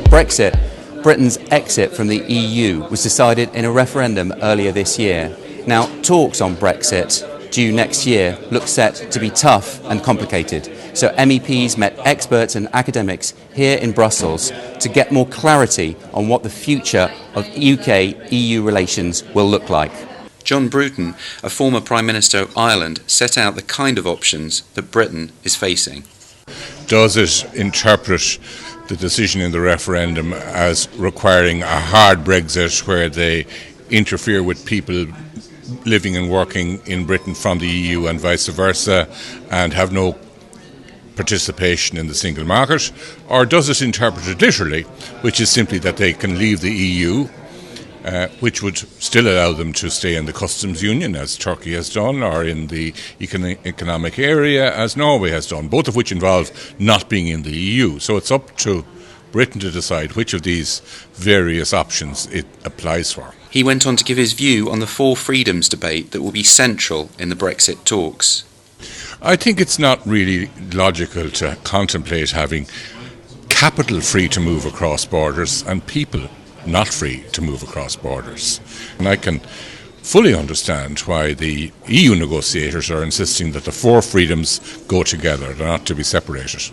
Brexit, Britain's exit from the EU, was decided in a referendum earlier this year. Now, talks on Brexit, due next year, look set to be tough and complicated. So MEPs met experts and academics here in Brussels to get more clarity on what the future of UK-EU relations will look like. John Bruton, a former Prime Minister of Ireland, set out the kind of options that Britain is facing. Does it interpret the decision in the referendum as requiring a hard Brexit where they interfere with people living and working in Britain from the EU and vice versa and have no participation in the single market? Or does it interpret it literally, which is simply that they can leave the EU, which would still allow them to stay in the customs union, as Turkey has done, or in the economic area, as Norway has done, both of which involve not being in the EU. So it's up to Britain to decide which of these various options it applies for. He went on to give his view on the four freedoms debate that will be central in the Brexit talks. I think it's not really logical to contemplate having capital free to move across borders and people not free to move across borders. And I can fully understand why the EU negotiators are insisting that the four freedoms go together, they're not to be separated.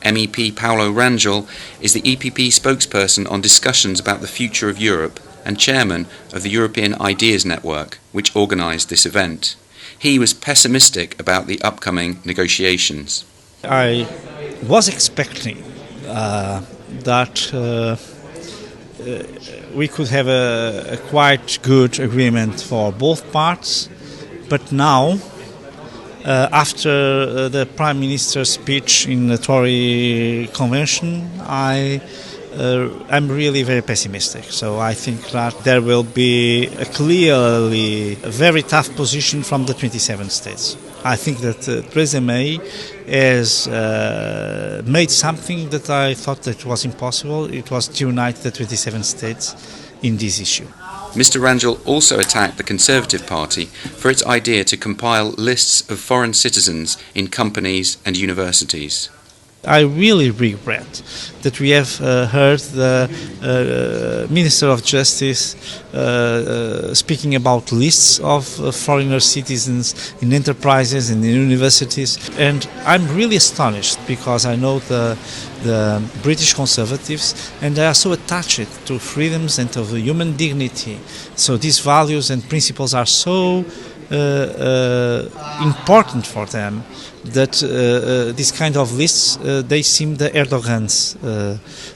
MEP Paulo Rangel is the EPP spokesperson on discussions about the future of Europe and chairman of the European Ideas Network, which organised this event. He was pessimistic about the upcoming negotiations. I was expecting that we could have a quite good agreement for both parts, but now, after the Prime Minister's speech in the Tory convention, I'm really very pessimistic. So I think that there will be a very tough position from the 27 states. I think that Theresa May has made something that I thought that was impossible. It was to unite the 27 states in this issue. Mr. Rangel also attacked the Conservative Party for its idea to compile lists of foreign citizens in companies and universities. I really regret that we have heard the Minister of Justice speaking about lists of foreigner citizens in enterprises and in universities, and I'm really astonished because I know the British Conservatives, and they are so attached to freedoms and to the human dignity. So these values and principles are so important for them that this kind of lists, they seem the Erdogan's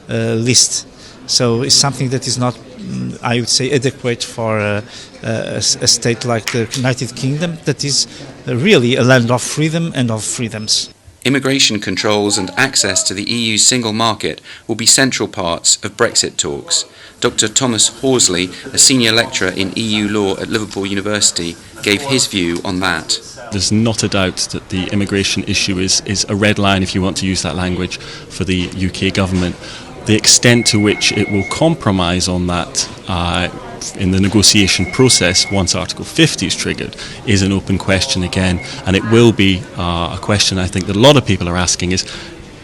list. So it's something that is not, I would say, adequate for a state like the United Kingdom that is really a land of freedom and of freedoms. Immigration controls and access to the EU's single market will be central parts of Brexit talks. Dr. Thomas Horsley, a senior lecturer in EU law at Liverpool University, gave his view on that. There's not a doubt that the immigration issue is a red line, if you want to use that language, for the UK government. The extent to which it will compromise on that in the negotiation process once Article 50 is triggered is an open question again, and it will be a question I think that a lot of people are asking is,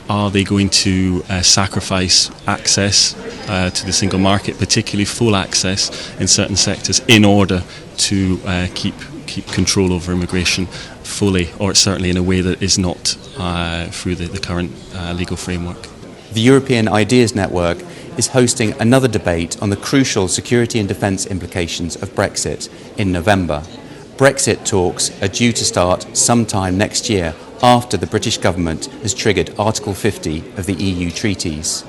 are they going to sacrifice access to the single market, particularly full access in certain sectors, in order to keep control over immigration fully, or certainly in a way that is not through the current legal framework? The European Ideas Network is hosting another debate on the crucial security and defence implications of Brexit in November. Brexit talks are due to start sometime next year after the British government has triggered Article 50 of the EU treaties.